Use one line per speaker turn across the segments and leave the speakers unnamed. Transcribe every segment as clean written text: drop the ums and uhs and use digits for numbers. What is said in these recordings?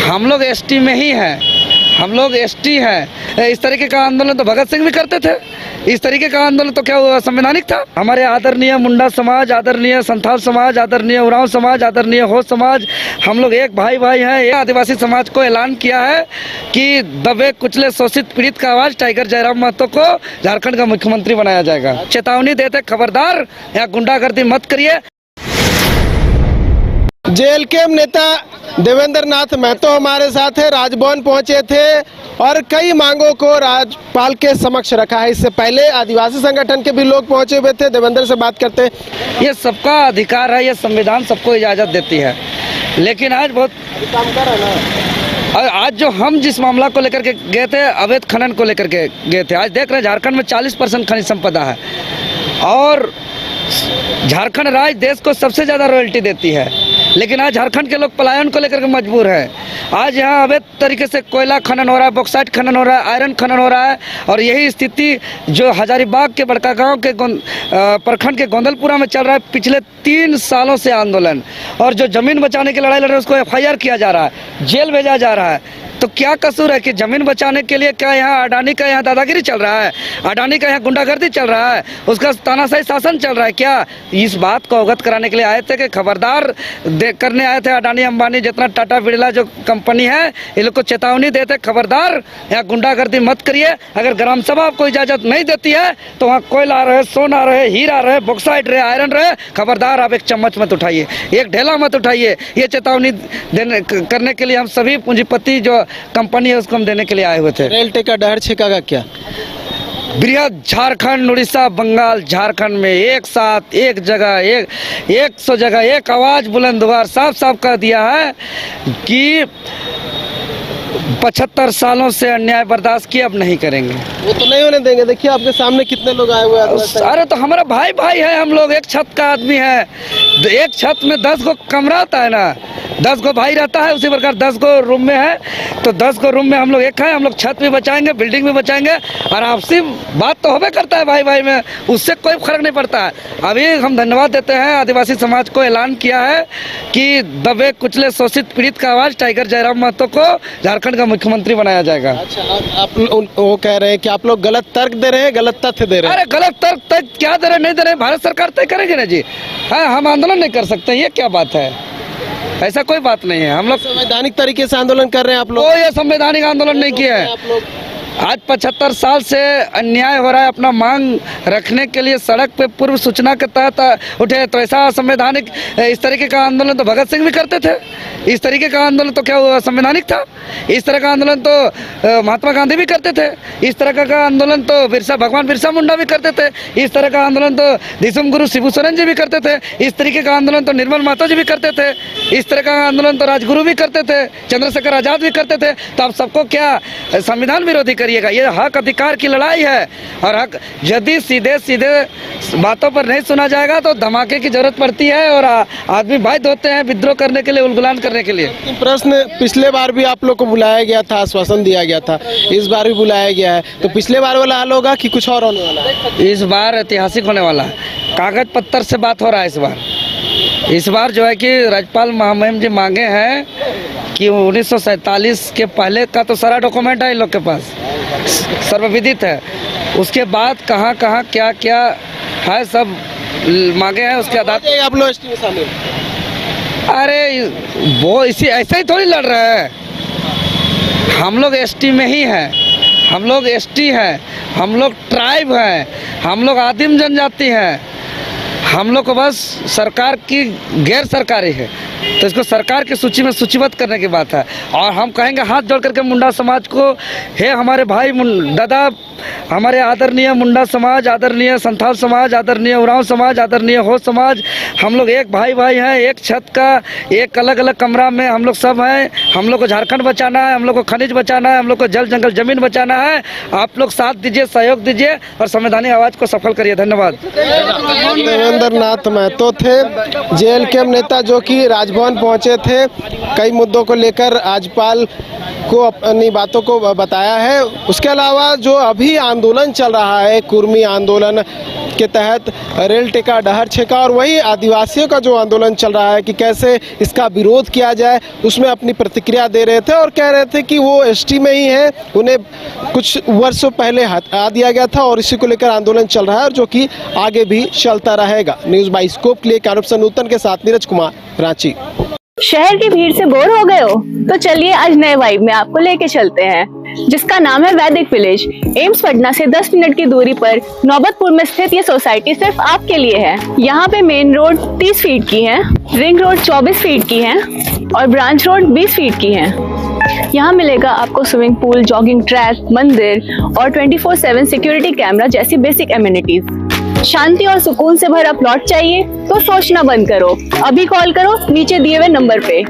हम लोग एसटी में ही हैं, हम लोग एसटी हैं। इस तरीके का आंदोलन तो भगत सिंह भी करते थे, इस तरीके का आंदोलन तो क्या हुआ संवैधानिक था। हमारे आदरणीय मुंडा समाज, आदरणीय संथाल समाज, आदरणीय उरांव समाज, आदरणीय हो समाज, हम लोग एक भाई भाई हैं। ये आदिवासी समाज को ऐलान किया है कि दबे कुचले शोषित पीड़ित का आवाज टाइगर जयराम महतो को झारखंड का मुख्यमंत्री बनाया जाएगा। चेतावनी देते खबरदार, यहाँ गुंडागर्दी मत करिए।
जेएलके नेता देवेंद्र नाथ महतो हमारे साथ है, राजभवन पहुंचे थे और कई मांगों को राज्यपाल के समक्ष रखा है। इससे पहले आदिवासी संगठन के भी लोग पहुंचे हुए थे, देवेंद्र से बात करते हैं।
ये सबका अधिकार है, ये संविधान सबको इजाजत देती है, लेकिन आज बहुत आज जो हम जिस मामला को लेकर के गए थे, अवैध खनन को लेकर के गए थे, आज देख रहे हैं झारखंड में 40% खनिज संपदा है और झारखंड राज्य देश को सबसे ज़्यादा रॉयल्टी देती है, लेकिन आज झारखंड के लोग पलायन को लेकर के मजबूर है। आज यहाँ अवैध तरीके से कोयला खनन हो रहा है, बॉक्साइट खनन हो रहा है, आयरन खनन हो रहा है और यही स्थिति जो हजारीबाग के बड़का गांव के प्रखंड के गोंदलपुरा में चल रहा है। पिछले 3 सालों से आंदोलन और जो जमीन बचाने की लड़ाई लड़ रहे हैं उसको FIR किया जा रहा है, जेल भेजा जा रहा है। तो क्या कसूर है कि जमीन बचाने के लिए क्या यहाँ अडानी का यहाँ दादागिरी चल रहा है, अडानी का यहाँ गुंडागर्दी चल रहा है, उसका तानाशाही शासन चल रहा है क्या? इस बात को अवगत कराने के लिए आए थे कि खबरदार करने आए थे। अडानी अंबानी जितना टाटा बिरला जो कंपनी है, ये लोग को चेतावनी देते खबरदार, यहाँ गुंडागर्दी मत करिए। अगर ग्राम सभा आपको इजाजत नहीं देती है तो वहाँ कोयला रहे, सोना रहे, हीरा रहे, बॉक्साइट रहे, आयरन रहे, खबरदार आप एक चम्मच मत उठाइए, एक ढेला मत उठाइए। ये चेतावनी देने करने के लिए हम सभी पूंजीपति जो कंपनी है उसको हम देने के लिए आए हुए थे।
रेलटे का डहर छिका क्या?
बृहद झारखंड, उड़ीसा, बंगाल, झारखंड में एक साथ एक जगह 100 जगह एक आवाज बुलंद हुआ, साफ साफ कह दिया है कि 75 सालों से अन्याय बर्दाश्त किए, अब नहीं करेंगे।
वो तो नहीं होने देंगे। देखिए आपके सामने कितने लोग आए हुए हैं।
अरे तो हमारा भाई भाई है, हम लोग एक छत का आदमी है, एक छत में 10 गो कमरा होता है ना, 10 गो भाई रहता है, उसी प्रकार 10 गो रूम में है, तो 10 गो रूम में हम लोग एक है। हम लोग छत भी बचाएंगे, बिल्डिंग भी बचाएंगे और आपसी बात तो होबे करता है भाई भाई में, उससे कोई फर्क नहीं पड़ता है। अभी हम धन्यवाद देते हैं आदिवासी समाज को, ऐलान किया है कि दबे कुचले शोषित पीड़ित का आवाज टाइगर जयराम महतो को झारखंड का मुख्यमंत्री बनाया जाएगा।
अच्छा, आप वो कह रहे हैं कि आप लोग गलत तर्क दे रहे हैं, गलत तथ्य दे रहे हैं।
अरे गलत तर्क क्या दे रहे नहीं दे रहे, भारत सरकार तय करेगी ना जी। हाँ, हम आंदोलन नहीं कर सकते, ये क्या बात है? ऐसा कोई बात नहीं है। हम लोग
संवैधानिक तरीके से आंदोलन कर रहे हैं। आप लोग
कोई संवैधानिक आंदोलन नहीं किया है।
आप लोग
आज 75 साल से अन्याय हो रहा है, अपना मांग रखने के लिए सड़क पे पूर्व सूचना के तहत उठे, तो ऐसा संवैधानिक इस तरीके का आंदोलन तो भगत सिंह भी करते थे, इस तरीके का आंदोलन तो क्या हुआ संवैधानिक था। इस तरह का आंदोलन तो महात्मा गांधी भी करते थे, इस तरह का आंदोलन तो भगवान बिरसा मुंडा भी करते थे, इस तरह का आंदोलन तो दिसुम गुरु शिबू सोरेन जी भी करते थे, इस तरीके का आंदोलन तो निर्मल महतो जी भी करते थे, इस तरह का आंदोलन तो राजगुरु भी करते थे, चंद्रशेखर आजाद भी करते थे। तो आप सबको क्या संविधान विरोधी करिएगा? ये हक अधिकार की लड़ाई है और हक यदि सीधे सीधे बातों पर नहीं सुना जाएगा तो धमाके की जरूरत पड़ती है और आदमी बाध्य होते हैं विद्रोह करने के लिए, उलगुलान करने के लिए।
प्रश्न, पिछले बार भी आप लोग को बुलाया गया था, आश्वासन दिया गया था, इस बार भी बुलाया गया है, तो पिछले बार वाला हाल होगा कि कुछ और होने वाला है?
इस बार ऐतिहासिक होने वाला है, कागज पत्थर से बात हो रहा है। इस बार जो है कि राज्यपाल महामहिम जी मांगे हैं कि 1947 के पहले का तो सारा डॉक्यूमेंट है इन लोग के पास, सर्वविदित है, उसके बाद कहाँ कहाँ क्या क्या है सब मांगे हैं, उसके आधार
आप लोग एसटी में शामिल।
अरे वो इसी ऐसे ही थोड़ी लड़ रहे हैं, हम लोग एसटी में ही हैं, हम लोग एसटी हैं, हम लोग ट्राइब हैं, हम लोग आदिम जनजाति हैं, हम लोग को बस सरकार की गैर सरकारी है तो इसको सरकार की सूची में सूचीबद्ध करने की बात है। और हम कहेंगे हाथ जोड़ करके मुंडा समाज को, हे हमारे भाई दादा, हमारे आदरणीय मुंडा समाज, आदरणीय संथाल समाज, आदरणीय उरांव समाज, आदरणीय हो समाज, हम लोग एक भाई भाई हैं, एक छत का एक अलग अलग कमरा में हम लोग सब हैं। हम लोग को झारखंड बचाना है, हम लोग को खनिज बचाना है, हम लोग को जल जंगल जमीन बचाना है। आप लोग साथ दीजिए, सहयोग दीजिए और संवैधानिक आवाज़ को सफल करिए। धन्यवाद।
देवेंद्र नाथ महतो थे, जेएलके नेता जो कि राजभवन राजभवन पहुंचे थे। कई मुद्दों को लेकर राज्यपाल को अपनी बातों को बताया है। उसके अलावा जो अभी आंदोलन चल रहा है, कुर्मी आंदोलन के तहत रेल टेका डहर छेका, और वही आदिवासियों का जो आंदोलन चल रहा है कि कैसे इसका विरोध किया जाए, उसमें अपनी प्रतिक्रिया दे रहे थे और कह रहे थे कि वो एसटी में ही है, उन्हें कुछ वर्षों पहले हटा दिया गया था और इसी को लेकर आंदोलन चल रहा है और जो कि आगे भी चलता रहेगा। न्यूज़ बाइस्कोप के लिए कानूप सनूतन के साथ नीरज कुमार, रांची।
शहर की भीड़ से बोर हो गए हो? तो चलिए आज नए वाइब में आपको लेके चलते हैं, जिसका नाम है वैदिक विलेज। एम्स पटना से 10 मिनट की दूरी पर नौबतपुर में स्थित ये सोसाइटी सिर्फ आपके लिए है। यहाँ पे मेन रोड 30 फीट की है, रिंग रोड 24 फीट की है और ब्रांच रोड 20 फीट की है। यहाँ मिलेगा आपको स्विमिंग पूल, जॉगिंग ट्रैक, मंदिर और 24/7 सिक्योरिटी कैमरा जैसी बेसिक एमिनिटीज। शांति और सुकून से भरा प्लॉट चाहिए तो सोचना बंद करो, अभी कॉल करो नीचे दिए हुए नंबर पे।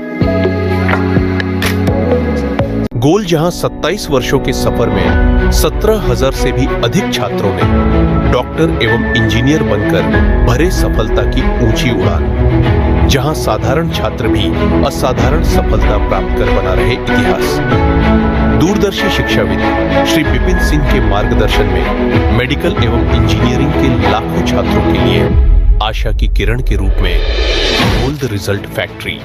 गोल जहां 27 वर्षों के सफर में 17,000 से भी अधिक छात्रों ने डॉक्टर एवं इंजीनियर बनकर भरे सफलता की ऊंची उड़ान, जहां साधारण छात्र भी असाधारण सफलता प्राप्त कर बना रहे इतिहास। दूरदर्शी शिक्षाविद श्री विपिन सिंह के मार्गदर्शन में मेडिकल एवं इंजीनियरिंग के लाखों छात्रों के लिए आशा की किरण के रूप में गोल्ड रिजल्ट फैक्ट्री